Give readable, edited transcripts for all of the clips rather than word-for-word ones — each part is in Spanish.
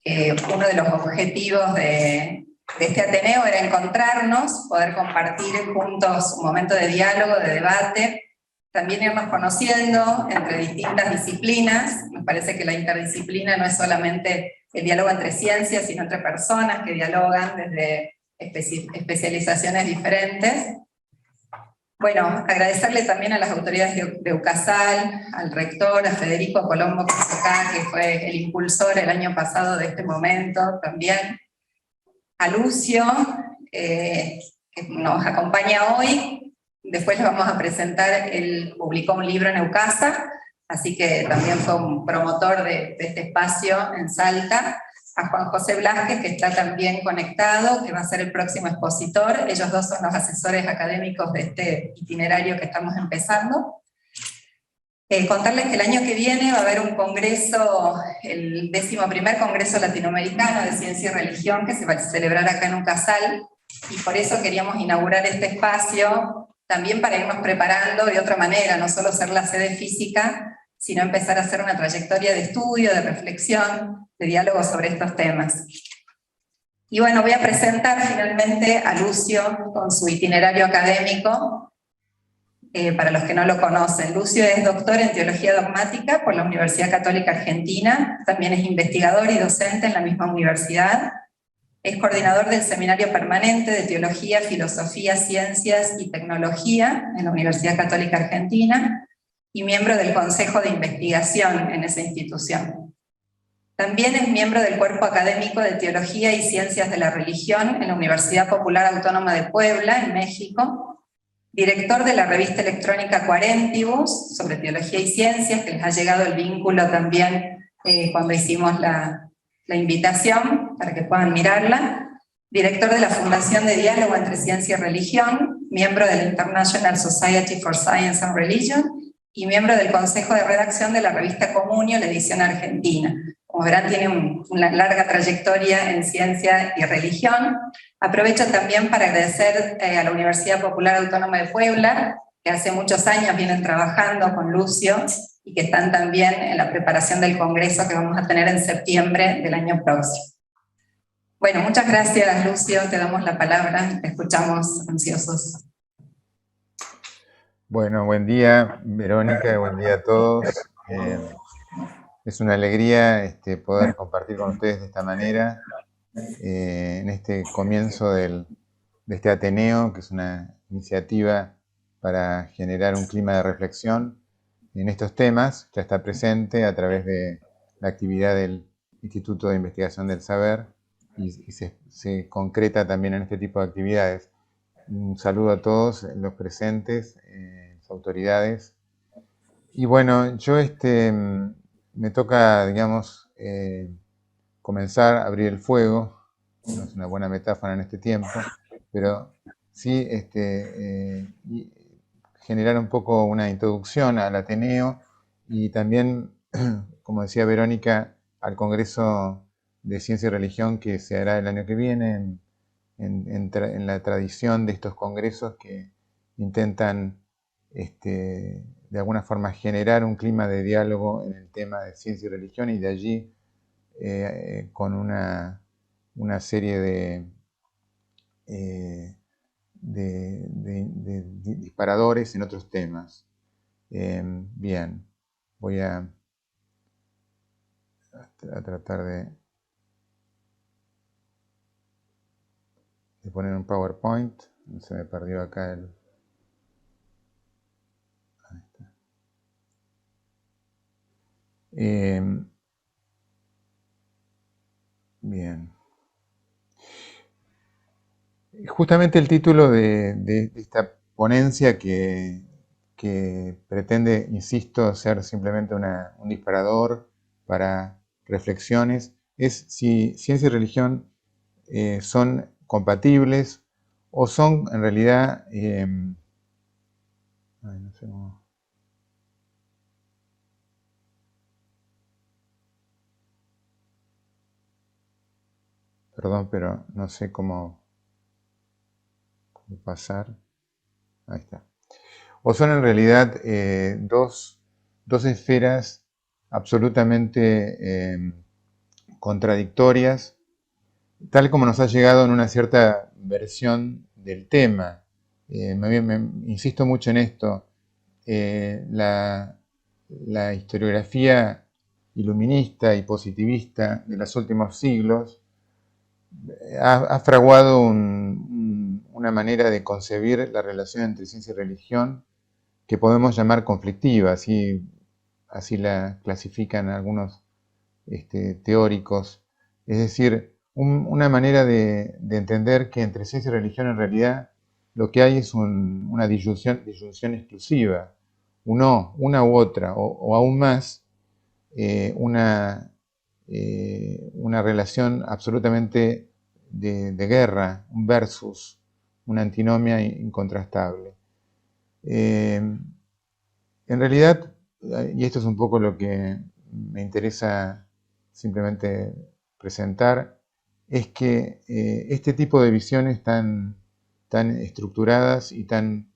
Uno de los objetivos de este Ateneo era encontrarnos, poder compartir juntos un momento de diálogo, de debate, también irnos conociendo entre distintas disciplinas. Me parece que la interdisciplina no es solamente el diálogo entre ciencias, sino entre personas que dialogan desde especializaciones diferentes. Bueno, agradecerle también a las autoridades de UCASAL, al rector, a Federico Colombo Cosocá, que fue el impulsor el año pasado de este momento también, a Lucio, que nos acompaña hoy. Después le vamos a presentar, él publicó un libro en Eucasa, así que también fue un promotor de este espacio en Salta. A Juan José Blasquez, que está también conectado, que va a ser el próximo expositor. Ellos dos son los asesores académicos de este itinerario que estamos empezando. Contarles que el año que viene va a haber un congreso, el 11º Congreso Latinoamericano de Ciencia y Religión, que se va a celebrar acá en UCASAL, y por eso queríamos inaugurar este espacio, también para irnos preparando de otra manera, no solo ser la sede física, sino empezar a hacer una trayectoria de estudio, de reflexión, de diálogo sobre estos temas. Y bueno, voy a presentar finalmente a Lucio con su itinerario académico, para los que no lo conocen. Lucio es doctor en Teología Dogmática por la Universidad Católica Argentina, también es investigador y docente en la misma universidad, es coordinador del Seminario Permanente de Teología, Filosofía, Ciencias y Tecnología en la Universidad Católica Argentina, y miembro del Consejo de Investigación en esa institución. También es miembro del Cuerpo Académico de Teología y Ciencias de la Religión en la Universidad Popular Autónoma de Puebla, en México, director de la revista electrónica Quarentibus, sobre teología y ciencias, que les ha llegado el vínculo también cuando hicimos la invitación, para que puedan mirarla, director de la Fundación de Diálogo entre Ciencia y Religión, miembro de la International Society for Science and Religion, y miembro del Consejo de Redacción de la revista Comunio, la edición argentina. Como verán, tiene una larga trayectoria en ciencia y religión. Aprovecho también para agradecer a la Universidad Popular Autónoma de Puebla, que hace muchos años vienen trabajando con Lucio, y que están también en la preparación del congreso que vamos a tener en septiembre del año próximo. Bueno, muchas gracias, Lucio, te damos la palabra, te escuchamos ansiosos. Bueno, buen día, Verónica, buen día a todos. Es una alegría poder compartir con ustedes de esta manera, en este comienzo de este Ateneo, que es una iniciativa para generar un clima de reflexión en estos temas. Ya está presente a través de la actividad del Instituto de Investigación del Saber y se concreta también en este tipo de actividades. Un saludo a todos los presentes, las autoridades. Y bueno, yo me toca, digamos, comenzar a abrir el fuego. No es una buena metáfora en este tiempo, pero sí generar un poco una introducción al Ateneo y también, como decía Verónica, al Congreso de Ciencia y Religión que se hará el año que viene en la tradición de estos congresos que intentan de alguna forma generar un clima de diálogo en el tema de ciencia y religión, y de allí con una serie de disparadores en otros temas. Bien, voy a tratar de poner un PowerPoint. Se me perdió acá el... Ahí está. Bien. Justamente el título de esta ponencia que pretende, insisto, ser simplemente un disparador para reflexiones, es si ciencia y religión son compatibles o son en realidad... no sé cómo... Perdón, pero no sé cómo pasar. Ahí está. O son en realidad dos esferas absolutamente contradictorias, tal como nos ha llegado en una cierta versión del tema. Insisto mucho en esto. La historiografía iluminista y positivista de los últimos siglos ha fraguado una manera de concebir la relación entre ciencia y religión que podemos llamar conflictiva, así la clasifican algunos teóricos. Es decir, una manera de entender que entre ciencia y religión en realidad lo que hay es una disyunción exclusiva, una u otra, o aún más, una relación absolutamente de guerra, un versus, una antinomia incontrastable. En realidad, y esto es un poco lo que me interesa simplemente presentar, es que este tipo de visiones tan estructuradas y tan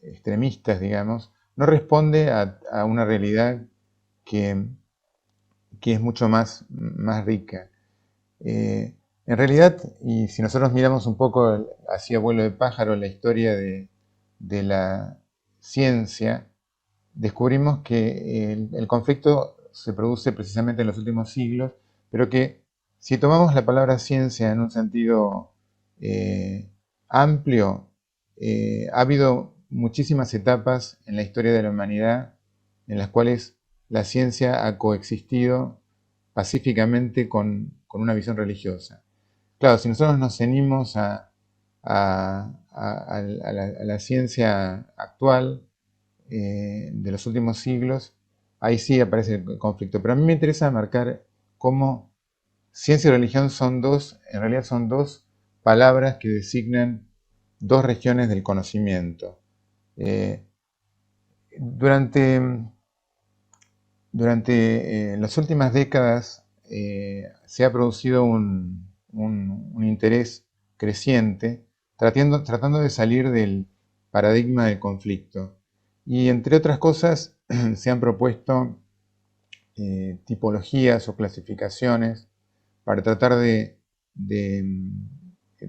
extremistas, digamos, no responde a una realidad que es mucho más rica. En realidad, y si nosotros miramos un poco hacia vuelo de pájaro la historia de la ciencia, descubrimos que el conflicto se produce precisamente en los últimos siglos, pero que si tomamos la palabra ciencia en un sentido amplio, ha habido muchísimas etapas en la historia de la humanidad en las cuales la ciencia ha coexistido pacíficamente con una visión religiosa. Claro, si nosotros nos ceñimos a la ciencia actual de los últimos siglos, ahí sí aparece el conflicto. Pero a mí me interesa marcar cómo ciencia y religión en realidad son dos palabras que designan dos regiones del conocimiento. Durante las últimas décadas se ha producido un interés creciente tratando de salir del paradigma del conflicto. Y entre otras cosas se han propuesto tipologías o clasificaciones para tratar de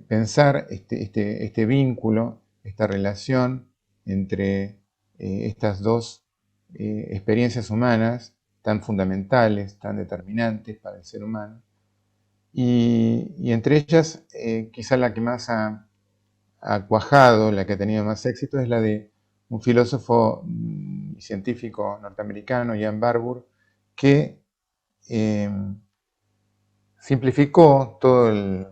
pensar este vínculo, esta relación entre estas dos experiencias humanas tan fundamentales, tan determinantes para el ser humano. Y entre ellas, quizá la que más ha cuajado, la que ha tenido más éxito, es la de un filósofo y científico norteamericano, Ian Barbour, que simplificó todo el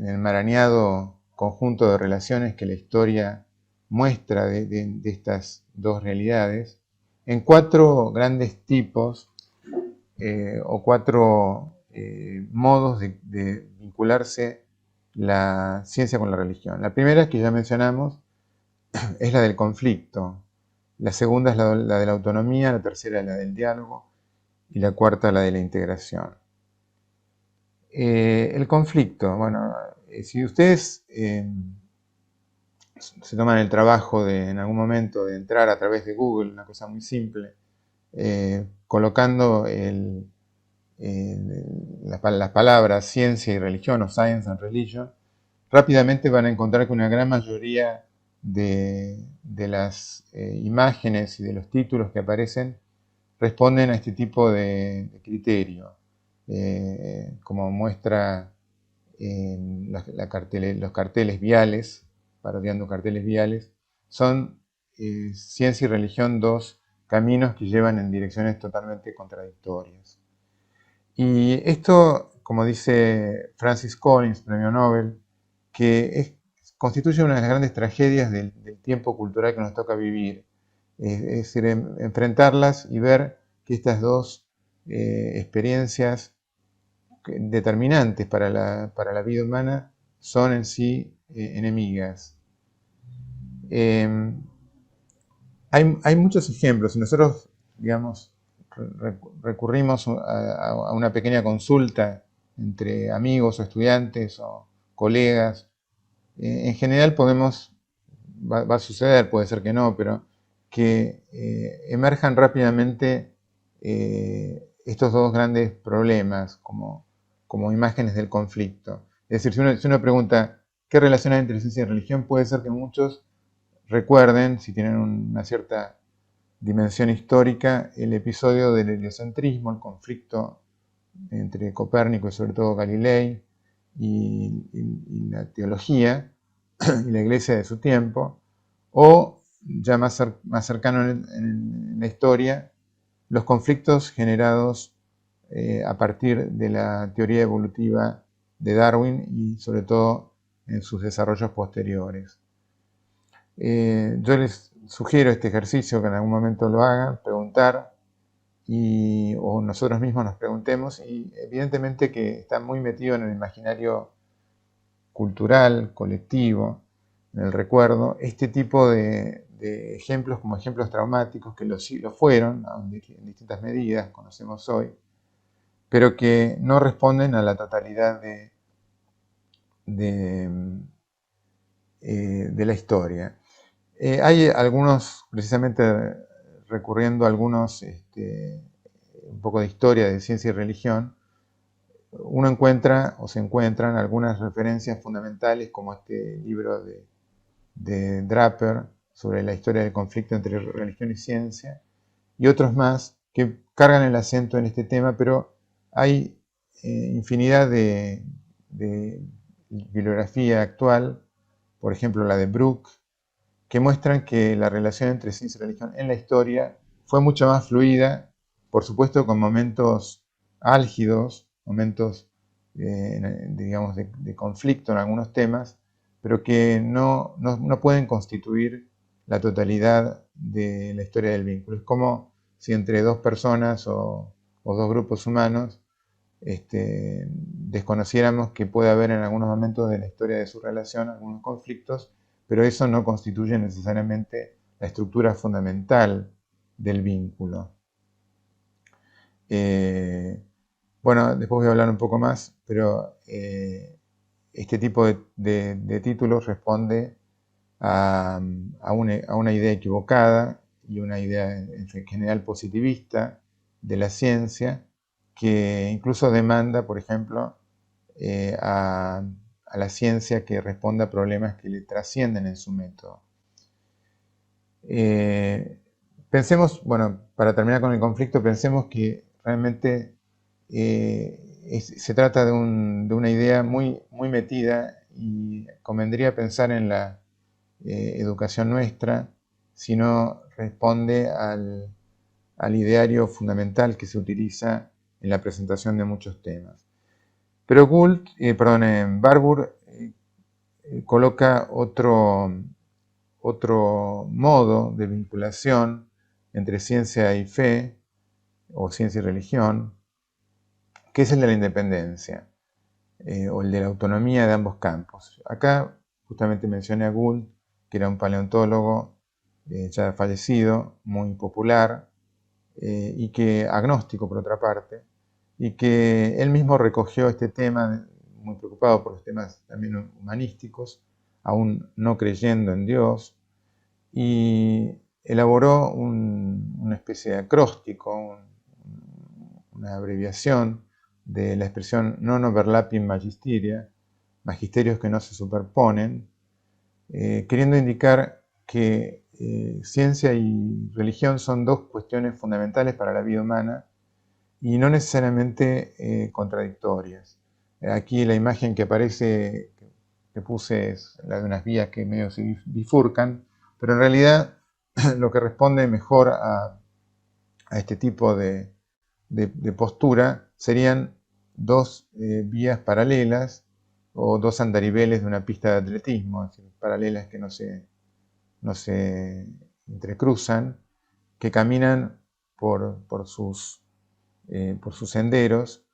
enmarañado conjunto de relaciones que la historia muestra de estas dos realidades en cuatro grandes tipos o cuatro modos de vincularse la ciencia con la religión. La primera, que ya mencionamos, es la del conflicto. La segunda es la de la autonomía, la tercera la del diálogo y la cuarta la de la integración. El conflicto, bueno, si ustedes se toman el trabajo en algún momento de entrar a través de Google, una cosa muy simple, colocando las palabras ciencia y religión o science and religion, rápidamente van a encontrar que una gran mayoría de las imágenes y de los títulos que aparecen responden a este tipo de criterio, como muestra los carteles viales, parodiando carteles viales, son ciencia y religión dos caminos que llevan en direcciones totalmente contradictorias. Y esto, como dice Francis Collins, premio Nobel, que constituye una de las grandes tragedias del tiempo cultural que nos toca vivir. Es decir, enfrentarlas y ver que estas dos experiencias determinantes para la vida humana son en sí enemigas. Hay muchos ejemplos. Si nosotros, digamos, recurrimos a una pequeña consulta entre amigos o estudiantes o colegas, en general va a suceder, puede ser que no, pero que emerjan rápidamente estos dos grandes problemas como imágenes del conflicto. Es decir, si uno pregunta qué relación hay entre ciencia y religión, puede ser que muchos recuerden, si tienen una cierta dimensión histórica, el episodio del heliocentrismo, el conflicto entre Copérnico y sobre todo Galilei y la teología y la iglesia de su tiempo, o ya más cercano en la historia, los conflictos generados a partir de la teoría evolutiva de Darwin y sobre todo en sus desarrollos posteriores. Yo les sugiero este ejercicio, que en algún momento lo hagan, preguntar, o nosotros mismos nos preguntemos, y evidentemente que está muy metido en el imaginario cultural, colectivo, en el recuerdo, este tipo de ejemplos como ejemplos traumáticos que lo fueron, en distintas medidas, conocemos hoy, pero que no responden a la totalidad de la historia. Hay algunos, precisamente recurriendo a algunos, un poco de historia de ciencia y religión, uno encuentra o se encuentran algunas referencias fundamentales como este libro de Draper sobre la historia del conflicto entre religión y ciencia, y otros más que cargan el acento en este tema, pero hay infinidad de bibliografía actual, por ejemplo la de Brooke, que muestran que la relación entre ciencia y religión en la historia fue mucho más fluida, por supuesto con momentos álgidos, momentos digamos de conflicto en algunos temas, pero que no pueden constituir la totalidad de la historia del vínculo. Es como si entre dos personas o dos grupos humanos desconociéramos que puede haber en algunos momentos de la historia de su relación algunos conflictos, pero eso no constituye necesariamente la estructura fundamental del vínculo. Bueno, después voy a hablar un poco más, pero este tipo de títulos responde a una idea equivocada y una idea en general positivista de la ciencia, que incluso demanda, por ejemplo, a la ciencia que responda a problemas que le trascienden en su método. Pensemos, bueno, para terminar con el conflicto, pensemos que realmente se trata de una idea muy metida, y convendría pensar en la educación nuestra si no responde al ideario fundamental que se utiliza en la presentación de muchos temas. Pero Barbour coloca otro modo de vinculación entre ciencia y fe, o ciencia y religión, que es el de la independencia, o el de la autonomía de ambos campos. Acá justamente mencioné a Gould, que era un paleontólogo ya fallecido, muy popular, y que agnóstico por otra parte, y que él mismo recogió este tema, muy preocupado por los temas también humanísticos, aún no creyendo en Dios, y elaboró una especie de acróstico, una abreviación de la expresión non overlapping magisteria, magisterios que no se superponen, queriendo indicar que ciencia y religión son dos cuestiones fundamentales para la vida humana y no necesariamente contradictorias. Aquí la imagen que aparece, que puse, es la de unas vías que medio se bifurcan, pero en realidad lo que responde mejor a este tipo de postura serían dos vías paralelas o dos andariveles de una pista de atletismo, es decir, paralelas que no se entrecruzan, que caminan por sus senderos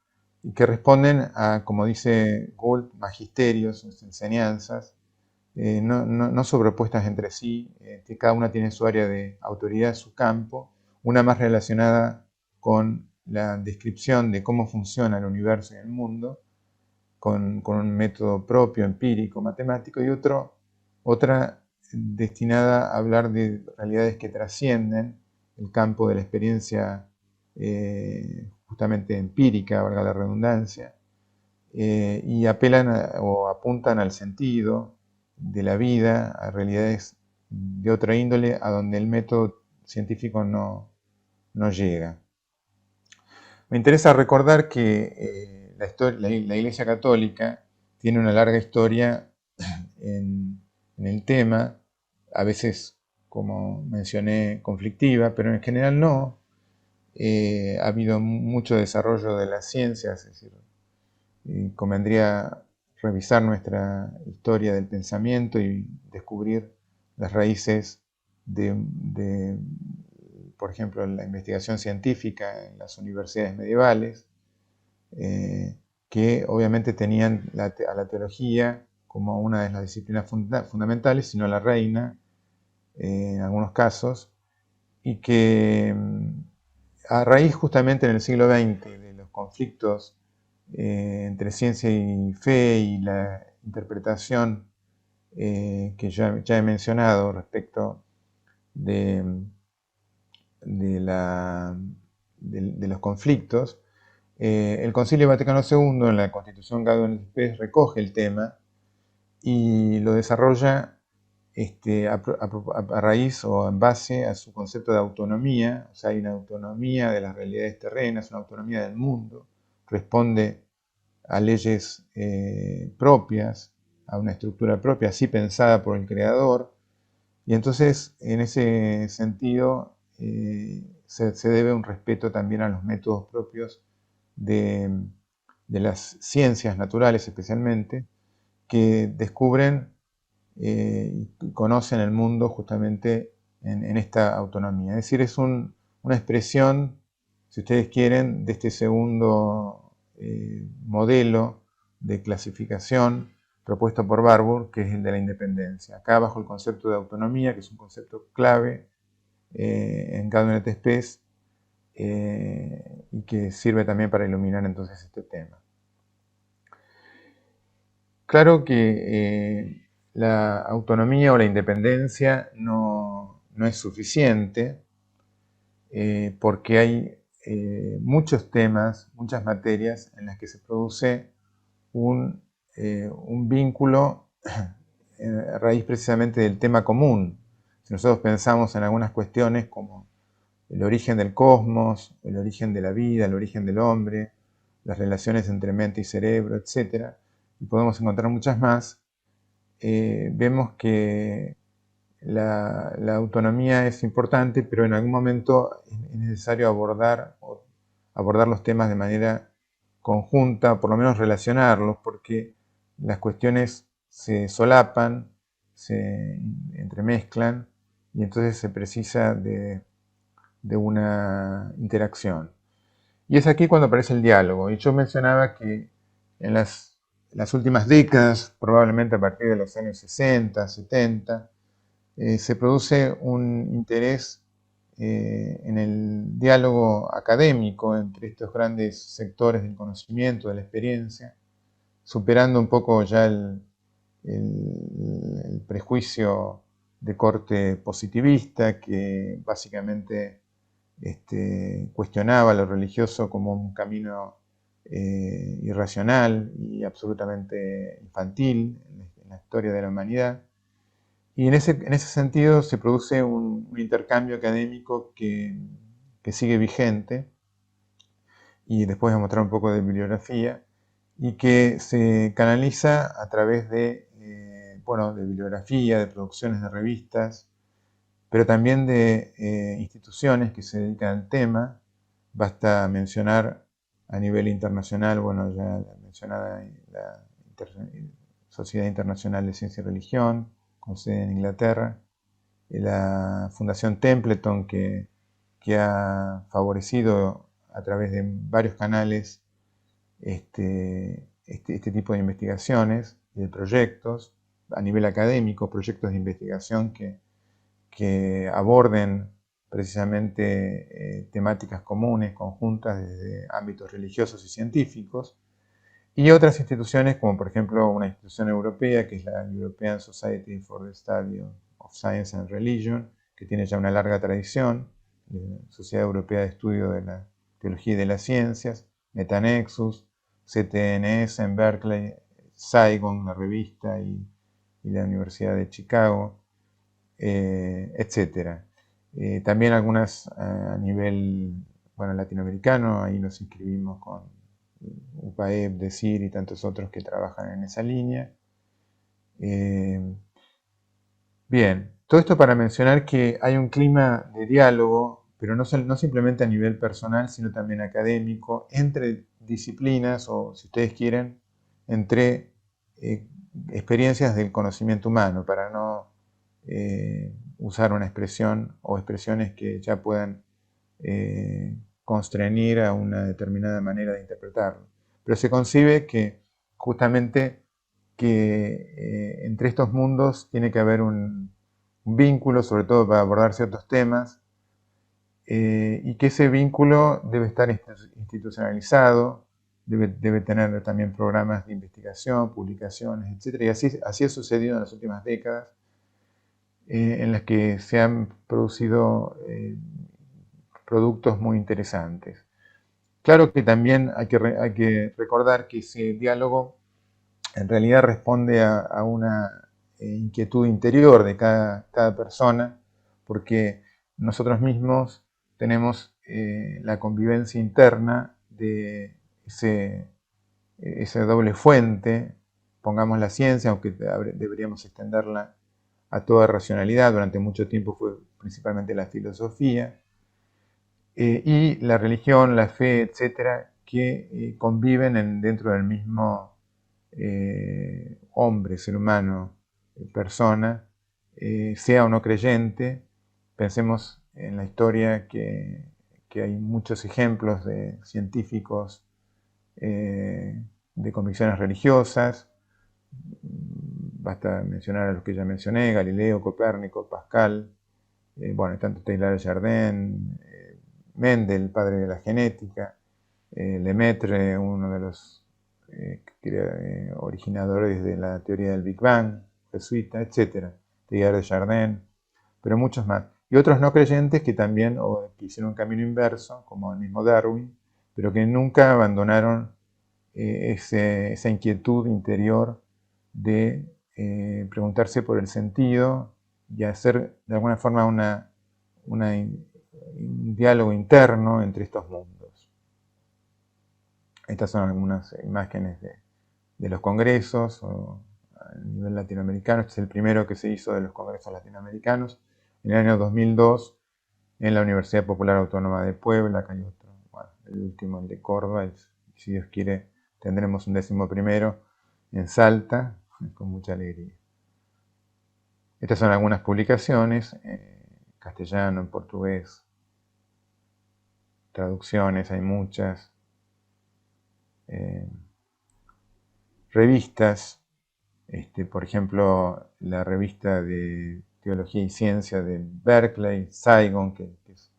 y que responden a, como dice Gould, magisterios, enseñanzas, no sobrepuestas entre sí, que cada una tiene su área de autoridad, su campo, una más relacionada con la descripción de cómo funciona el universo y el mundo, con un método propio, empírico, matemático, y otra destinada a hablar de realidades que trascienden el campo de la experiencia justamente empírica, valga la redundancia, y apelan o apuntan al sentido de la vida, a realidades de otra índole, a donde el método científico no llega. Me interesa recordar que la Iglesia Católica tiene una larga historia en el tema, a veces, como mencioné, conflictiva, pero en general no. Ha habido mucho desarrollo de las ciencias, es decir, convendría revisar nuestra historia del pensamiento y descubrir las raíces por ejemplo, la investigación científica en las universidades medievales, que obviamente tenían a la teología como una de las disciplinas fundamentales, sino la reina en algunos casos, y que a raíz justamente en el siglo XX de los conflictos entre ciencia y fe y la interpretación que ya he mencionado respecto de, de los conflictos, el Concilio Vaticano II en la Constitución Gaudium et Spes recoge el tema y lo desarrolla a raíz o en base a su concepto de autonomía. O sea, hay una autonomía de las realidades terrenas, una autonomía del mundo, responde a leyes propias, a una estructura propia, así pensada por el creador, y entonces en ese sentido se debe un respeto también a los métodos propios de las ciencias naturales especialmente, que descubren y conocen el mundo justamente en esta autonomía. Es decir, es una expresión, si ustedes quieren, de este segundo modelo de clasificación propuesto por Barbour, que es el de la independencia. Acá bajo el concepto de autonomía, que es un concepto clave en Gaudium et Spes, y que sirve también para iluminar entonces este tema. Claro que la autonomía o la independencia no es suficiente, porque hay muchos temas, muchas materias en las que se produce un vínculo a raíz precisamente del tema común. Si nosotros pensamos en algunas cuestiones como el origen del cosmos, el origen de la vida, el origen del hombre, las relaciones entre mente y cerebro, etc., y podemos encontrar muchas más, vemos que la autonomía es importante, pero en algún momento es necesario abordar los temas de manera conjunta, por lo menos relacionarlos, porque las cuestiones se solapan, se entremezclan, y entonces se precisa de una interacción. Y es aquí cuando aparece el diálogo. Y yo mencionaba que en las últimas décadas, probablemente a partir de los años 60, 70, se produce un interés en el diálogo académico entre estos grandes sectores del conocimiento, de la experiencia, superando un poco ya el prejuicio de corte positivista que básicamente cuestionaba lo religioso como un camino irracional y absolutamente infantil en la historia de la humanidad. Y en ese sentido se produce un intercambio académico que sigue vigente, y después voy a mostrar un poco de bibliografía, y que se canaliza a través de bibliografía, de producciones de revistas, pero también de instituciones que se dedican al tema. Basta mencionar a nivel internacional, ya la mencionada la Sociedad Internacional de Ciencia y Religión, con sede en Inglaterra, la Fundación Templeton, que ha favorecido a través de varios canales este tipo de investigaciones y de proyectos a nivel académico, proyectos de investigación que aborden precisamente temáticas comunes, conjuntas desde ámbitos religiosos y científicos, y otras instituciones como por ejemplo una institución europea que es la European Society for the Study of Science and Religion, que tiene ya una larga tradición, la Sociedad Europea de Estudio de la Teología de las Ciencias, Metanexus, CTNS en Berkeley, Saigon, la revista, y la Universidad de Chicago, etc. También algunas a nivel latinoamericano, ahí nos inscribimos con UPAEP, DECIR y tantos otros que trabajan en esa línea. Bien, todo esto para mencionar que hay un clima de diálogo, pero no simplemente a nivel personal, sino también académico, entre disciplinas, o si ustedes quieren, entre experiencias del conocimiento humano, para no usar una expresión o expresiones que ya puedan constreñir a una determinada manera de interpretarlo. Pero se concibe que justamente entre estos mundos tiene que haber un vínculo, sobre todo para abordar ciertos temas, y que ese vínculo debe estar institucionalizado, debe tener también programas de investigación, publicaciones, etc. Y así ha sucedido en las últimas décadas, en las que se han producido productos muy interesantes. Claro que también hay que recordar que ese diálogo en realidad responde a una inquietud interior de cada persona, porque nosotros mismos tenemos la convivencia interna de esa doble fuente, pongamos la ciencia, aunque deberíamos extenderla a toda racionalidad. Durante mucho tiempo fue principalmente la filosofía, y la religión, la fe, etcétera, que conviven dentro del mismo hombre, ser humano, persona, sea o no creyente. Pensemos en la historia que hay muchos ejemplos de científicos de convicciones religiosas. Basta mencionar a los que ya mencioné: Galileo, Copérnico, Pascal, tanto Taylor Jardin, Mendel, padre de la genética, Lemaitre, uno de los originadores de la teoría del Big Bang, jesuita, etc. Taylor de Chardin, pero muchos más. Y otros no creyentes que también que hicieron un camino inverso, como el mismo Darwin, pero que nunca abandonaron esa inquietud interior de preguntarse por el sentido y hacer de alguna forma un diálogo interno entre estos mundos. Estas son algunas imágenes de los congresos a nivel latinoamericano. Este es el primero que se hizo de los congresos latinoamericanos en el año 2002 en la Universidad Popular Autónoma de Puebla. Acá hay otro, el último, el de Córdoba, y si Dios quiere tendremos un 11º en Salta, con mucha alegría. Estas son algunas publicaciones, en castellano, en portugués, traducciones, hay muchas. Revistas, por ejemplo, la revista de Teología y Ciencia de Berkeley, Saigon, que es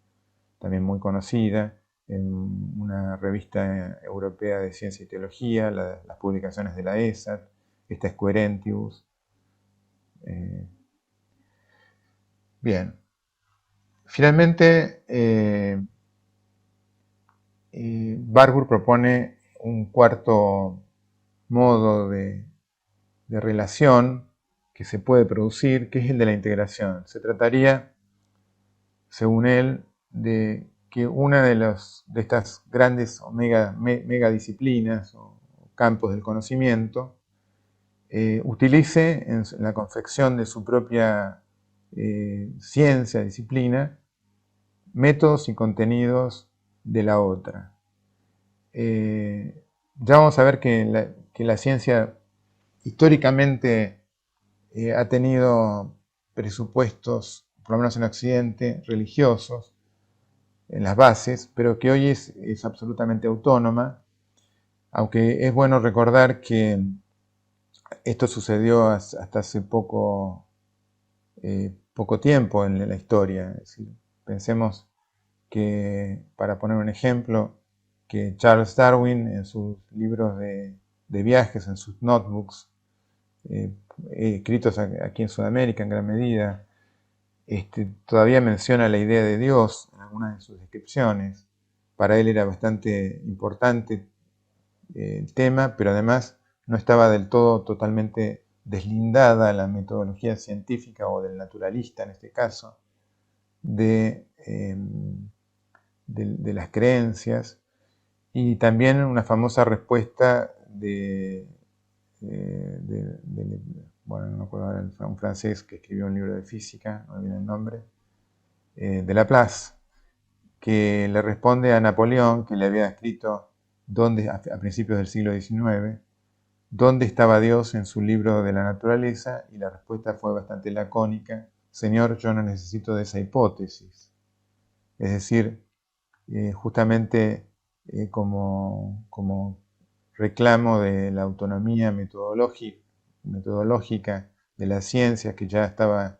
también muy conocida, una revista europea de Ciencia y Teología, las publicaciones de la ESAT, esta es Querentius. Bien. Finalmente, Barbour propone un cuarto modo de relación que se puede producir, que es el de la integración. Se trataría, según él, de que una de estas grandes o megadisciplinas o campos del conocimiento utilice en la confección de su propia ciencia, disciplina, métodos y contenidos de la otra. Ya vamos a ver que la ciencia históricamente ha tenido presupuestos, por lo menos en Occidente, religiosos, en las bases, pero que hoy es absolutamente autónoma, aunque es bueno recordar que esto sucedió hasta hace poco tiempo en la historia. Es decir, pensemos que, para poner un ejemplo, que Charles Darwin, en sus libros de viajes, en sus notebooks, escritos aquí en Sudamérica en gran medida, todavía menciona la idea de Dios en algunas de sus descripciones. para él era bastante importante el tema, pero además no estaba del todo totalmente deslindada la metodología científica o del naturalista en este caso de las creencias, y también una famosa respuesta bueno, no me acuerdo ahora, un francés que escribió un libro de física, no me viene el nombre, de Laplace, que le responde a Napoleón, que le había escrito a principios del siglo XIX, dónde estaba Dios en su libro de la naturaleza, y la respuesta fue bastante lacónica: Señor, yo no necesito de esa hipótesis. Es decir, justamente como reclamo de la autonomía metodológica de la ciencia, que ya estaba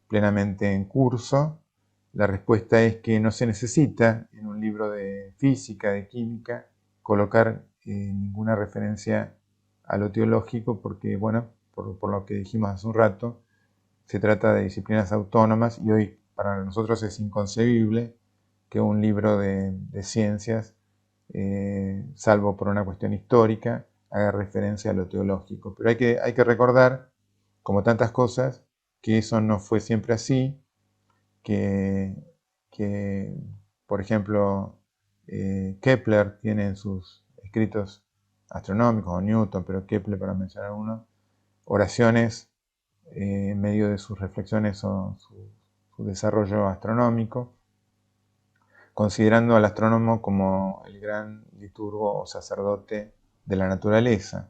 plenamente en curso, la respuesta es que no se necesita en un libro de física, de química, colocar ninguna referencia a lo teológico, porque, bueno, por lo que dijimos hace un rato, se trata de disciplinas autónomas, y hoy para nosotros es inconcebible que un libro de ciencias, salvo por una cuestión histórica, haga referencia a lo teológico. Pero hay que recordar, como tantas cosas, que eso no fue siempre así, que por ejemplo, Kepler tiene en sus escritos astronómicos, o Newton, pero Kepler para mencionar uno, oraciones en medio de sus reflexiones o su desarrollo astronómico, considerando al astrónomo como el gran liturgo o sacerdote de la naturaleza.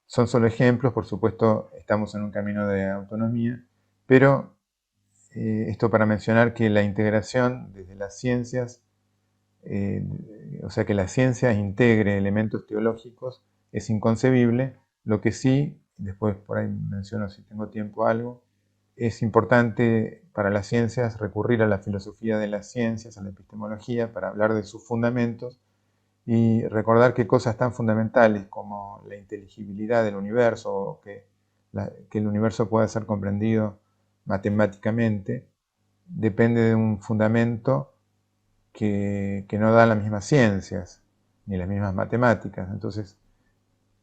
Son solo ejemplos, por supuesto, estamos en un camino de autonomía, pero esto para mencionar que la integración desde las ciencias, o sea, que la ciencia integre elementos teológicos, es inconcebible. Lo que sí, después por ahí menciono si tengo tiempo algo, es importante para las ciencias recurrir a la filosofía de las ciencias, a la epistemología, para hablar de sus fundamentos y recordar que cosas tan fundamentales como la inteligibilidad del universo, o que el universo pueda ser comprendido matemáticamente, depende de un fundamento que no dan las mismas ciencias ni las mismas matemáticas. Entonces,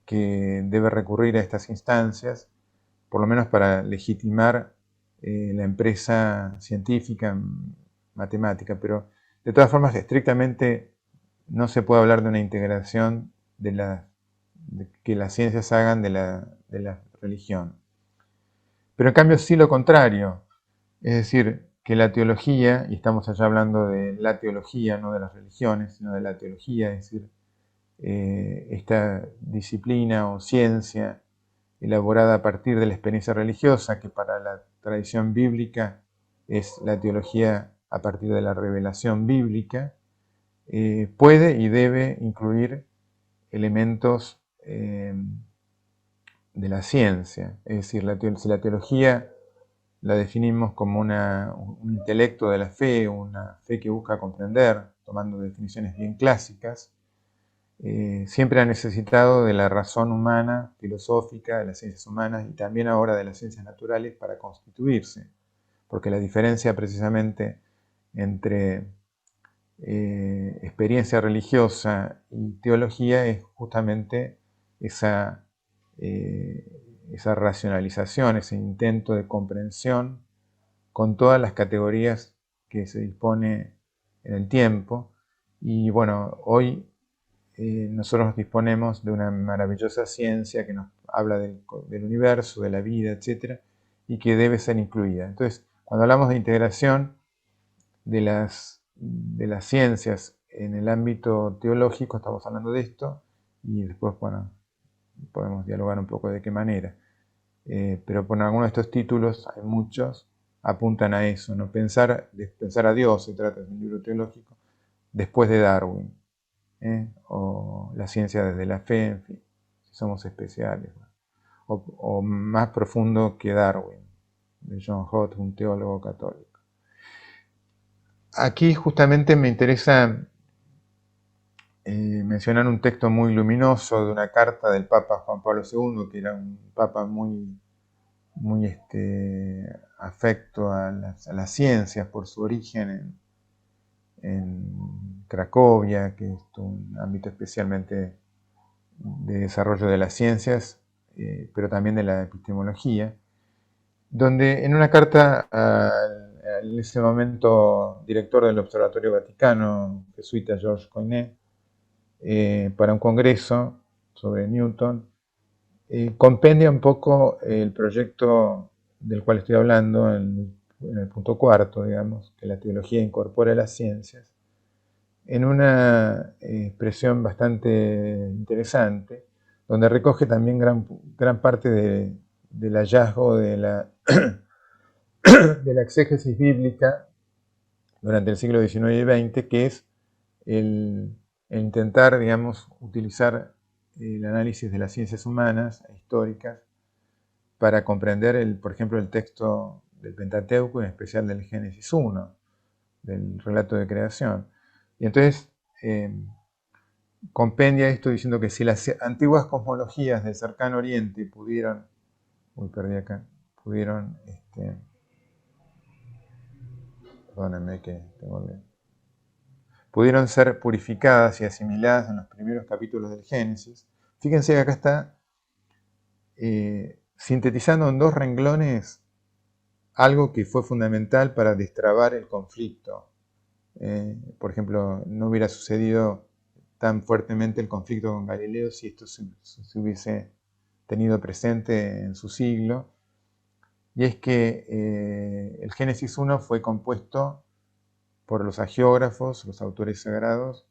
que debe recurrir a estas instancias, por lo menos para legitimar la empresa científica matemática, pero de todas formas estrictamente no se puede hablar de una integración de que las ciencias hagan de la religión. Pero en cambio sí lo contrario, es decir, que la teología, y estamos allá hablando de la teología, no de las religiones, sino de la teología, es decir, esta disciplina o ciencia elaborada a partir de la experiencia religiosa, que para la tradición bíblica es la teología a partir de la revelación bíblica, puede y debe incluir elementos de la ciencia. Es decir, si la teología la definimos como un intelecto de la fe, una fe que busca comprender, tomando definiciones bien clásicas, siempre ha necesitado de la razón humana, filosófica, de las ciencias humanas y también ahora de las ciencias naturales para constituirse, porque la diferencia precisamente entre experiencia religiosa y teología es justamente esa racionalización, ese intento de comprensión con todas las categorías que se dispone en el tiempo. Y bueno, hoy nosotros disponemos de una maravillosa ciencia que nos habla del universo, de la vida, etc., y que debe ser incluida. Entonces, cuando hablamos de integración de las ciencias en el ámbito teológico, estamos hablando de esto, y después, bueno, podemos dialogar un poco de qué manera. Pero por algunos de estos títulos, hay muchos, apuntan a eso, ¿no? Pensar a Dios, se trata de un libro teológico, después de Darwin, o la ciencia desde la fe, en fin, si somos especiales, o más profundo que Darwin, de John Holt, un teólogo católico. Aquí justamente me interesa mencionar un texto muy luminoso de una carta del Papa Juan Pablo II, que era un papa muy afecto a las ciencias por su origen en Cracovia, que es un ámbito especialmente de desarrollo de las ciencias, pero también de la epistemología, donde en una carta en ese momento director del Observatorio Vaticano, jesuita Georges Coinet, para un congreso sobre Newton, compendia un poco el proyecto del cual estoy hablando en el punto cuarto, digamos, que la teología incorpora las ciencias, en una expresión bastante interesante, donde recoge también gran parte del hallazgo de la, de la exégesis bíblica durante el siglo XIX y XX, que es el intentar, digamos, utilizar el análisis de las ciencias humanas e históricas para comprender, por ejemplo, el texto del Pentateuco, en especial del Génesis 1, del relato de creación. Y entonces compendia esto diciendo que si las antiguas cosmologías del cercano oriente pudieron, perdónenme que pudieron ser purificadas y asimiladas en los primeros capítulos del Génesis, fíjense que acá está sintetizando en 2 renglones algo que fue fundamental para destrabar el conflicto. Por ejemplo, no hubiera sucedido tan fuertemente el conflicto con Galileo si esto se hubiese tenido presente en su siglo. Y es que el Génesis 1 fue compuesto por los hagiógrafos, los autores sagrados,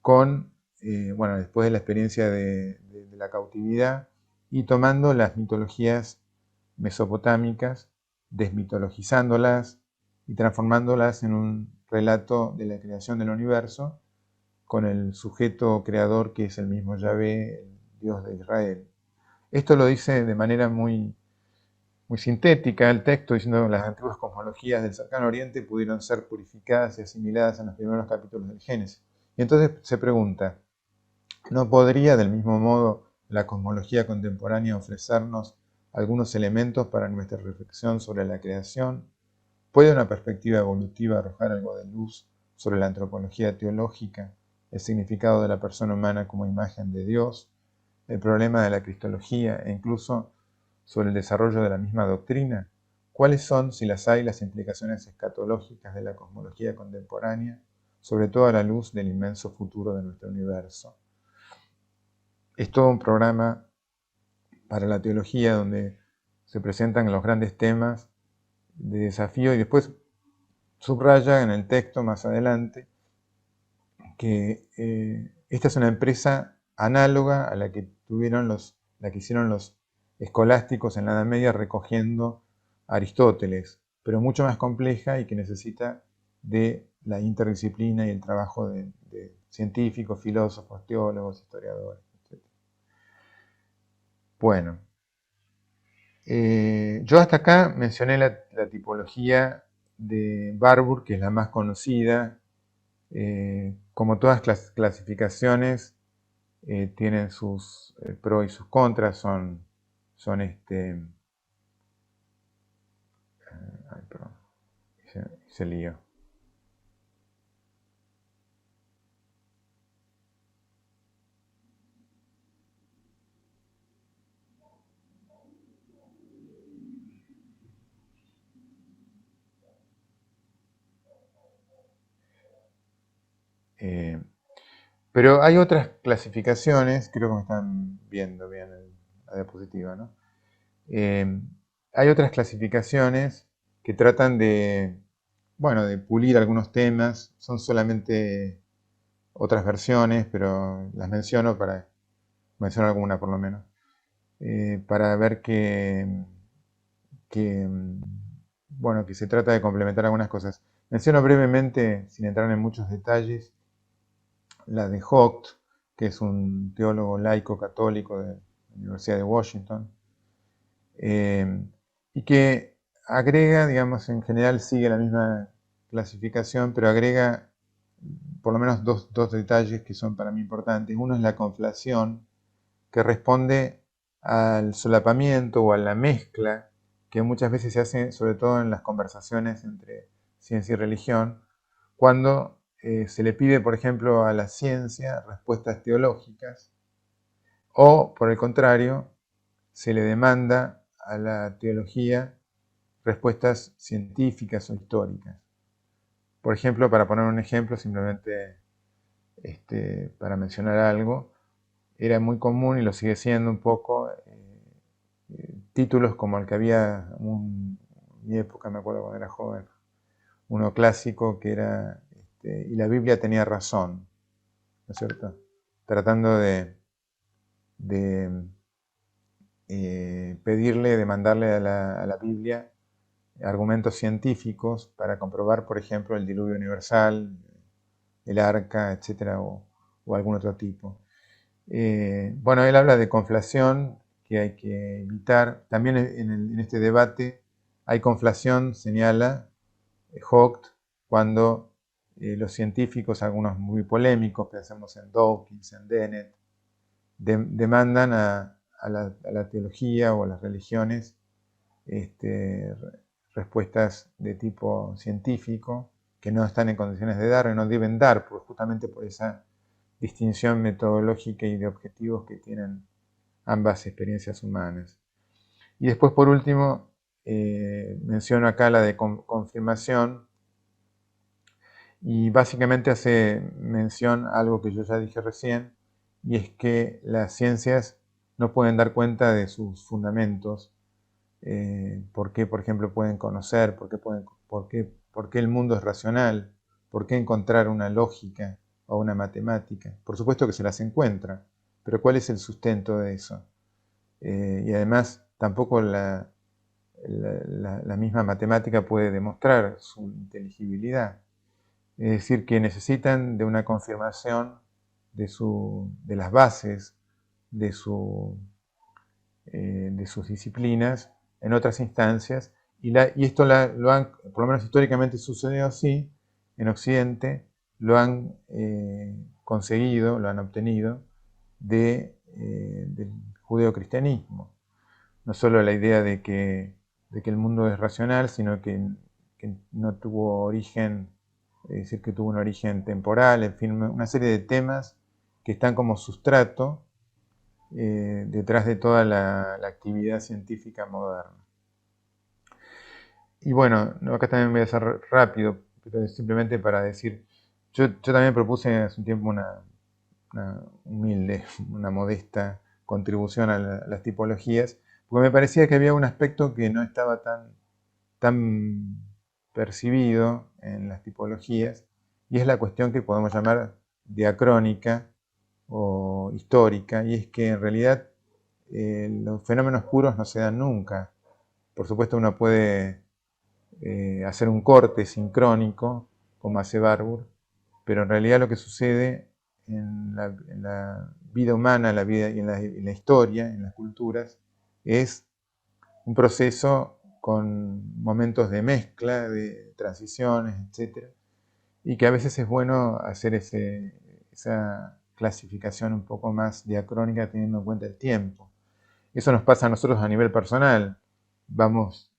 con, después de la experiencia de la cautividad y tomando las mitologías mesopotámicas, desmitologizándolas y transformándolas en un relato de la creación del universo con el sujeto creador que es el mismo Yahvé, el Dios de Israel. Esto lo dice de manera muy sintética el texto, diciendo que las antiguas cosmologías del cercano oriente pudieron ser purificadas y asimiladas en los primeros capítulos del Génesis. Y entonces se pregunta, ¿no podría del mismo modo la cosmología contemporánea ofrecernos algunos elementos para nuestra reflexión sobre la creación? ¿Puede una perspectiva evolutiva arrojar algo de luz sobre la antropología teológica, el significado de la persona humana como imagen de Dios, el problema de la cristología e incluso sobre el desarrollo de la misma doctrina? ¿Cuáles son, si las hay, las implicaciones escatológicas de la cosmología contemporánea, sobre todo a la luz del inmenso futuro de nuestro universo? Es todo un programa para la teología donde se presentan los grandes temas de desafío y después subraya en el texto más adelante que esta es una empresa análoga a la que hicieron los escolásticos en la Edad Media recogiendo a Aristóteles, pero mucho más compleja y que necesita de la interdisciplina y el trabajo de científicos, filósofos, teólogos, historiadores, etc. Bueno, yo hasta acá mencioné la tipología de Barbour, que es la más conocida. Como todas las clasificaciones, tienen sus pros y sus contras, son perdón, hice lío. Pero hay otras clasificaciones, creo que me están viendo bien la diapositiva, ¿no? Hay otras clasificaciones que tratan de pulir algunos temas, son solamente otras versiones, pero las menciono para mencionar alguna por lo menos, para ver que se trata de complementar algunas cosas. Menciono brevemente, sin entrar en muchos detalles, la de Holt, que es un teólogo laico católico de la Universidad de Washington, y que agrega, digamos, en general sigue la misma clasificación, pero agrega por lo menos dos detalles que son para mí importantes. Uno es la conflación, que responde al solapamiento o a la mezcla que muchas veces se hace, sobre todo en las conversaciones entre ciencia y religión, cuando se le pide, por ejemplo, a la ciencia respuestas teológicas, o, por el contrario, se le demanda a la teología respuestas científicas o históricas. Por ejemplo, para poner un ejemplo, simplemente para mencionar algo, era muy común, y lo sigue siendo un poco, títulos como el que había en mi época, me acuerdo cuando era joven, uno clásico que era y la Biblia tenía razón, ¿no es cierto? Tratando de pedirle, demandarle a la Biblia argumentos científicos para comprobar, por ejemplo, el diluvio universal, el arca, etcétera, o algún otro tipo. Bueno, él habla de conflación que hay que evitar. También en este debate hay conflación, señala Hogt, cuando los científicos, algunos muy polémicos, pensemos en Dawkins, en Dennett, demandan a la teología o a las religiones respuestas de tipo científico que no están en condiciones de dar, y no deben dar, justamente por esa distinción metodológica y de objetivos que tienen ambas experiencias humanas. Y después, por último, menciono acá la de confirmación, y básicamente hace mención a algo que yo ya dije recién, y es que las ciencias no pueden dar cuenta de sus fundamentos. ¿Por qué, por ejemplo, pueden conocer? ¿Por qué el mundo es racional? ¿Por qué encontrar una lógica o una matemática? Por supuesto que se las encuentra, pero ¿cuál es el sustento de eso? Y además, tampoco la misma matemática puede demostrar su inteligibilidad. Es decir, que necesitan de una confirmación de las bases de sus disciplinas en otras instancias, y esto lo han, por lo menos históricamente sucedido así, en Occidente lo han conseguido, lo han obtenido del judeocristianismo. No solo la idea de que el mundo es racional, sino que no tuvo origen, es decir, que tuvo un origen temporal, en fin, una serie de temas que están como sustrato detrás de toda la actividad científica moderna. Y bueno, acá también voy a ser rápido, pero simplemente para decir, yo también propuse hace un tiempo una humilde, una modesta contribución a las tipologías, porque me parecía que había un aspecto que no estaba tan percibido en las tipologías, y es la cuestión que podemos llamar diacrónica o histórica, y es que en realidad los fenómenos puros no se dan nunca. Por supuesto, uno puede hacer un corte sincrónico, como hace Barbour, pero en realidad lo que sucede en la vida humana, la vida, y en la historia, en las culturas, es un proceso con momentos de mezcla, de transiciones, etc. Y que a veces es bueno hacer esa clasificación un poco más diacrónica, teniendo en cuenta el tiempo. Eso nos pasa a nosotros a nivel personal. Vamos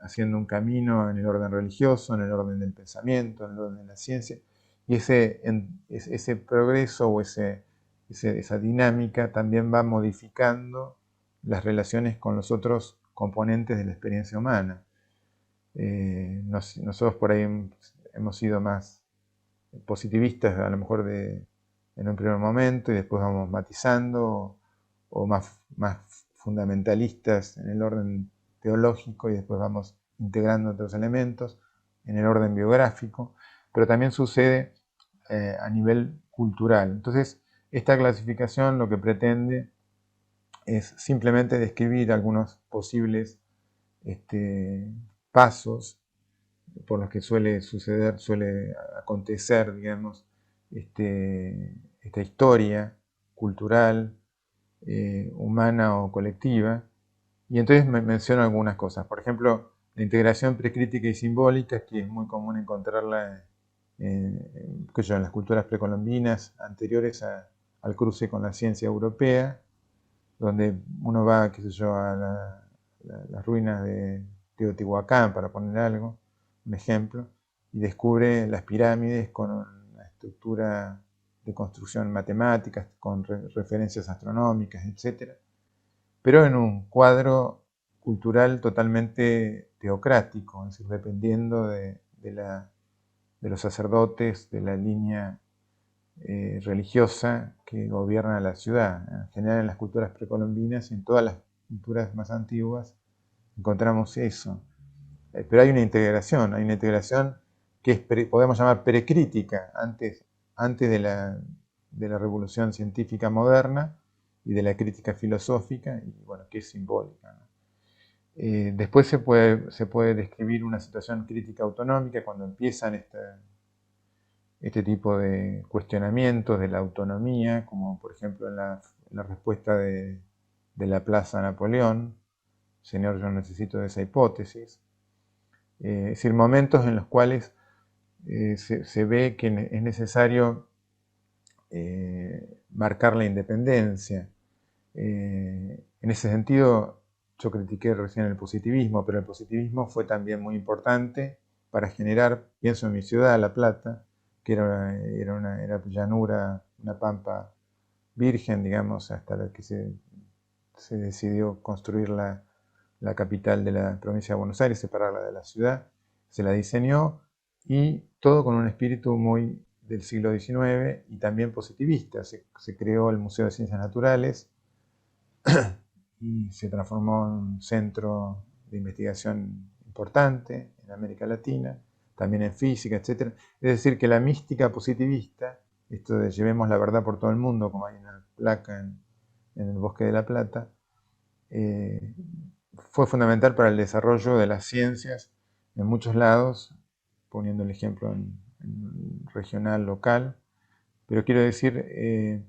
haciendo un camino en el orden religioso, en el orden del pensamiento, en el orden de la ciencia, y ese progreso o esa dinámica también va modificando las relaciones con los otros componentes de la experiencia humana. Nosotros por ahí hemos sido más positivistas, a lo mejor en un primer momento, y después vamos matizando, o más fundamentalistas en el orden teológico, y después vamos integrando otros elementos en el orden biográfico, pero también sucede a nivel cultural. Entonces, esta clasificación lo que pretende es simplemente describir algunos posibles pasos por los que suele acontecer, digamos, esta historia cultural, humana o colectiva. Y entonces me menciono algunas cosas. Por ejemplo, la integración precrítica y simbólica, que es muy común encontrarla en las culturas precolombinas anteriores al cruce con la ciencia europea, donde uno va, a las ruinas de Teotihuacán, para poner algo, un ejemplo, y descubre las pirámides con una estructura de construcción matemática, con referencias astronómicas, etc. Pero en un cuadro cultural totalmente teocrático, es decir, dependiendo de los sacerdotes, de la línea religiosa que gobierna la ciudad. En general en las culturas precolombinas y en todas las culturas más antiguas encontramos eso. Pero hay una integración que podemos llamar precrítica, antes de la revolución científica moderna y de la crítica filosófica, y bueno, que es simbólica, ¿no? Después se puede describir una situación crítica autonómica cuando empiezan este tipo de cuestionamientos de la autonomía, como por ejemplo en la respuesta de la Plaza Napoleón, señor, yo necesito de esa hipótesis. Es decir, momentos en los cuales se ve que es necesario marcar la independencia. En ese sentido, yo critiqué recién el positivismo, pero el positivismo fue también muy importante para generar, pienso en mi ciudad, La Plata, que era llanura, una pampa virgen, digamos, hasta la que se decidió construir la capital de la provincia de Buenos Aires, separarla de la ciudad. Se la diseñó y todo con un espíritu muy del siglo XIX y también positivista. Se creó el Museo de Ciencias Naturales y se transformó en un centro de investigación importante en América Latina, también en física, etc. Es decir, que la mística positivista, esto de llevemos la verdad por todo el mundo, como hay una placa en el Bosque de la Plata, fue fundamental para el desarrollo de las ciencias en muchos lados, poniendo el ejemplo en regional, local, pero quiero decir,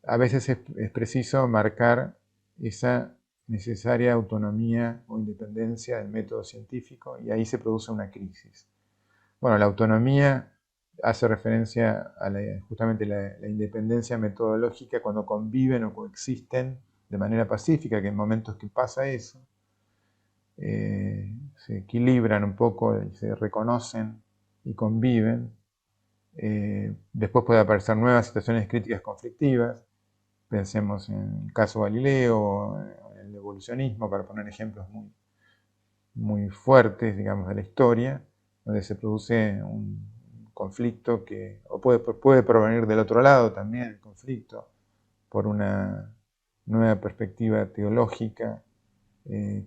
a veces es preciso marcar esa necesaria autonomía o independencia del método científico y ahí se produce una crisis. Bueno, la autonomía hace referencia a justamente la independencia metodológica cuando conviven o coexisten de manera pacífica, que en momentos que pasa eso, se equilibran un poco y se reconocen y conviven. Después puede aparecer nuevas situaciones críticas conflictivas. Pensemos en el caso Galileo, en el evolucionismo, para poner ejemplos muy fuertes, digamos, de la historia, donde se produce un conflicto que o puede provenir del otro lado también, el conflicto, por una nueva perspectiva teológica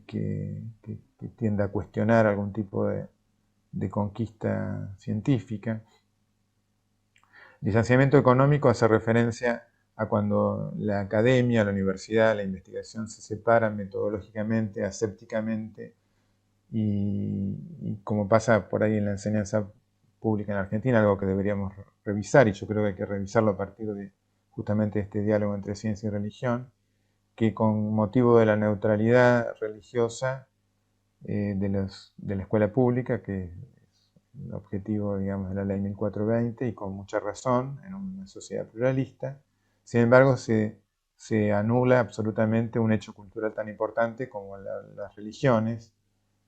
que tiende a cuestionar algún tipo de conquista científica. Distanciamiento económico hace referencia a cuando la academia, la universidad, la investigación se separan metodológicamente, asépticamente, y como pasa por ahí en la enseñanza pública en Argentina, algo que deberíamos revisar, y yo creo que hay que revisarlo a partir de justamente este diálogo entre ciencia y religión, que con motivo de la neutralidad religiosa de la escuela pública, que es el objetivo, digamos, de la ley 1420, y con mucha razón, en una sociedad pluralista, sin embargo, se anula absolutamente un hecho cultural tan importante como las religiones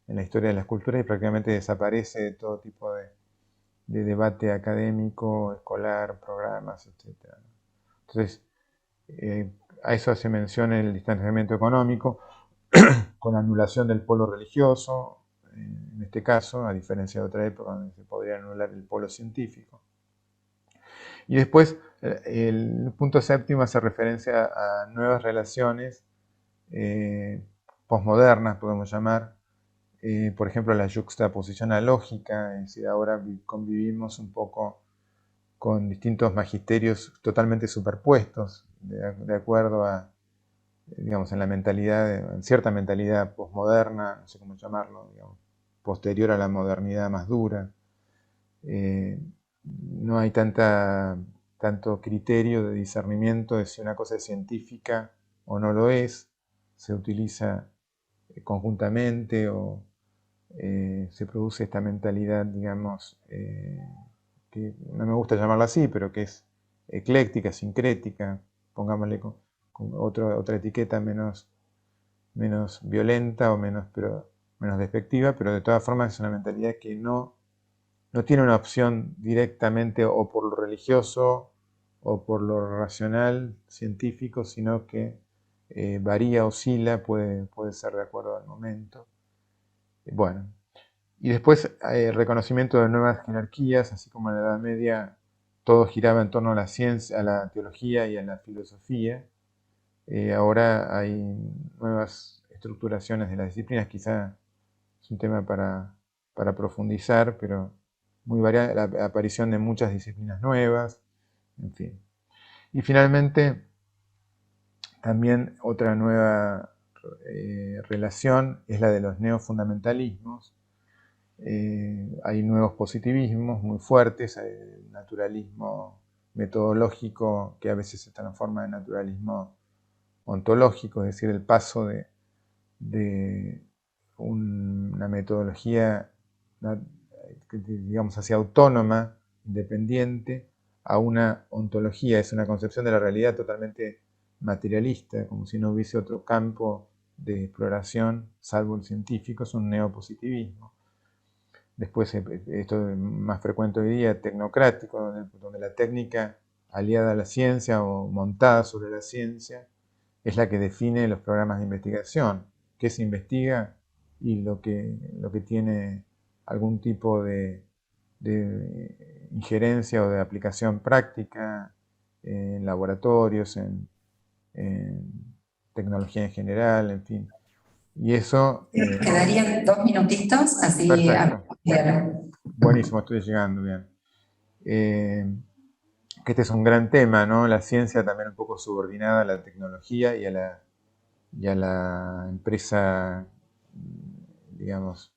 en la historia de las culturas y prácticamente desaparece de todo tipo de debate académico, escolar, programas, etc. Entonces, a eso hace mención el distanciamiento económico, con anulación del polo religioso, en este caso, a diferencia de otra época donde se podría anular el polo científico. Y después, el punto séptimo hace referencia a nuevas relaciones posmodernas, podemos llamar, por ejemplo, la yuxtaposición alógica, es decir, ahora convivimos un poco con distintos magisterios totalmente superpuestos, de acuerdo a, digamos, en cierta mentalidad posmoderna, no sé cómo llamarlo, digamos, posterior a la modernidad más dura. No hay tanto criterio de discernimiento de si una cosa es científica o no lo es, se utiliza conjuntamente o se produce esta mentalidad, digamos, que no me gusta llamarla así, pero que es ecléctica, sincrética, pongámosle con otra etiqueta menos violenta o menos despectiva, pero de todas formas es una mentalidad que no no tiene una opción directamente o por lo religioso o por lo racional, científico, sino que varía, oscila, puede ser de acuerdo al momento. Bueno, y después reconocimiento de nuevas jerarquías, así como en la Edad Media todo giraba en torno a la ciencia, a la teología y a la filosofía. Ahora hay nuevas estructuraciones de las disciplinas, quizá es un tema para profundizar, pero muy variada, la aparición de muchas disciplinas nuevas, en fin. Y finalmente, también otra nueva relación es la de los neofundamentalismos. Hay nuevos positivismos muy fuertes, hay el naturalismo metodológico que a veces se transforma en naturalismo ontológico, es decir, el paso de una metodología, digamos, así autónoma, independiente, a una ontología, es una concepción de la realidad totalmente materialista, como si no hubiese otro campo de exploración salvo el científico, es un neopositivismo. Después, esto es más frecuente hoy día, tecnocrático, donde la técnica aliada a la ciencia o montada sobre la ciencia es la que define los programas de investigación, qué se investiga y lo que tiene algún tipo de injerencia o de aplicación práctica en laboratorios, en tecnología en general, en fin. Y eso, Quedarían 2 minutitos, así perfecto, abrimos. buenísimo, estoy llegando bien. Eh, que este es un gran tema, ¿no? La ciencia también un poco subordinada a la tecnología y a la empresa, digamos,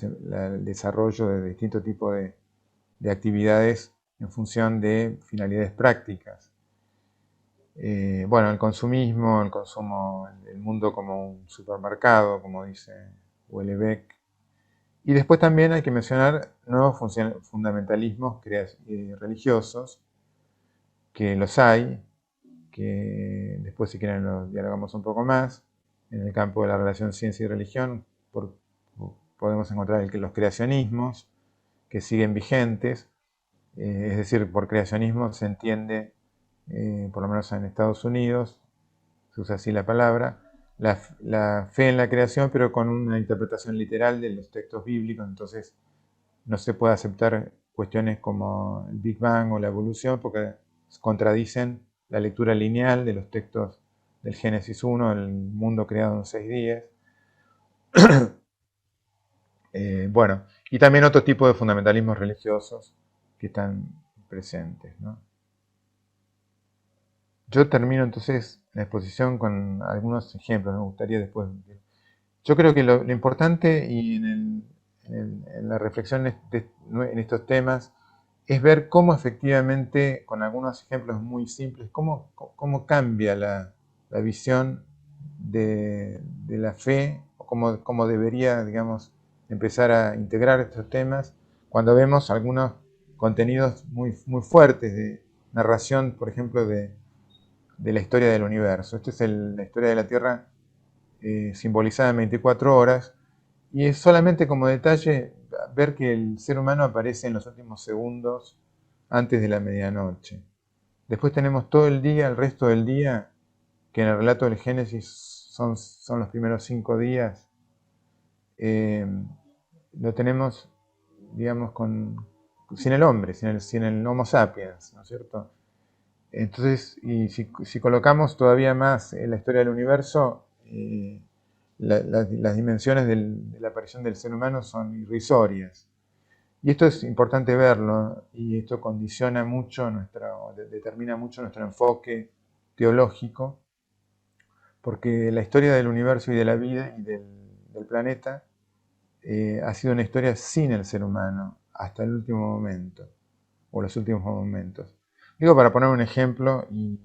el desarrollo de distintos tipos de actividades en función de finalidades prácticas. Bueno, el consumismo, el consumo, el mundo como un supermercado, como dice Houellebecq. Y después también hay que mencionar nuevos fundamentalismos religiosos, que los hay, que después si quieren lo dialogamos un poco más. En el campo de la relación ciencia y religión podemos encontrar los creacionismos, que siguen vigentes. Es decir, por creacionismo se entiende, por lo menos en Estados Unidos, se usa así la palabra, la fe en la creación, pero con una interpretación literal de los textos bíblicos. Entonces no se puede aceptar cuestiones como el Big Bang o la evolución porque contradicen la lectura lineal de los textos del Génesis 1, el mundo creado en 6 días. Bueno, y también otro tipo de fundamentalismos religiosos que están presentes, ¿no? Yo termino entonces la exposición con algunos ejemplos, me gustaría después. Yo creo que lo importante y en la reflexión en estos temas es ver cómo efectivamente, con algunos ejemplos muy simples, cómo cambia la visión de la fe, o cómo debería, digamos, empezar a integrar estos temas cuando vemos algunos contenidos muy fuertes de narración, por ejemplo, de la historia del universo. Esta es la historia de la Tierra simbolizada en 24 horas, y es solamente como detalle ver que el ser humano aparece en los últimos segundos antes de la medianoche. Después tenemos todo el día, el resto del día, que en el relato del Génesis son los primeros 5 días, eh, lo tenemos, digamos, sin el hombre, sin el Homo sapiens, ¿no es cierto? Entonces, y si colocamos todavía más en la historia del universo, las dimensiones de la aparición del ser humano son irrisorias. Y esto es importante verlo, y esto condiciona mucho determina mucho nuestro enfoque teológico, porque la historia del universo y de la vida y del planeta ha sido una historia sin el ser humano hasta el último momento, o los últimos momentos. Digo para poner un ejemplo, y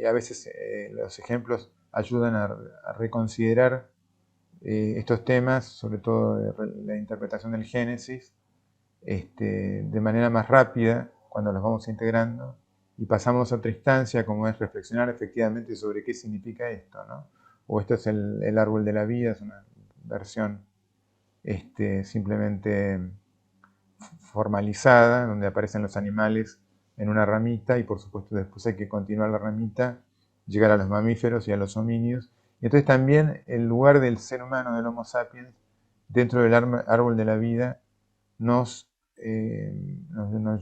a veces los ejemplos ayudan a reconsiderar estos temas, sobre todo la interpretación del Génesis, de manera más rápida cuando los vamos integrando y pasamos a otra instancia como es reflexionar efectivamente sobre qué significa esto, ¿no? O esto es el árbol de la vida, es una versión simplemente formalizada, donde aparecen los animales en una ramita y por supuesto después hay que continuar la ramita, llegar a los mamíferos y a los homínidos. Y entonces también el lugar del ser humano, del Homo sapiens, dentro del árbol de la vida, nos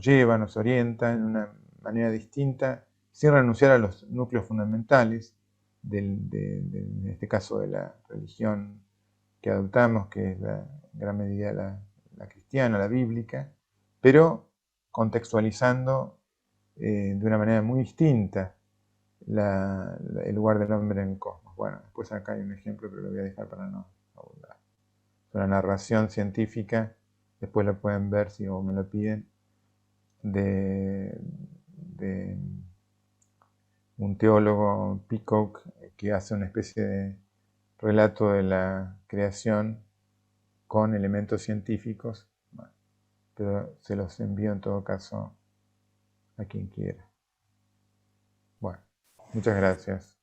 lleva, nos orienta en una manera distinta, sin renunciar a los núcleos fundamentales, en este caso de la religión que adoptamos, que es en gran medida la cristiana, la bíblica, pero contextualizando de una manera muy distinta el lugar del hombre en el cosmos. Bueno, después acá hay un ejemplo, pero lo voy a dejar para no abundar. Es una narración científica, después lo pueden ver si me lo piden, de un teólogo, Peacock, que hace una especie de relato de la creación con elementos científicos, bueno, pero se los envío en todo caso a quien quiera. Bueno, muchas gracias.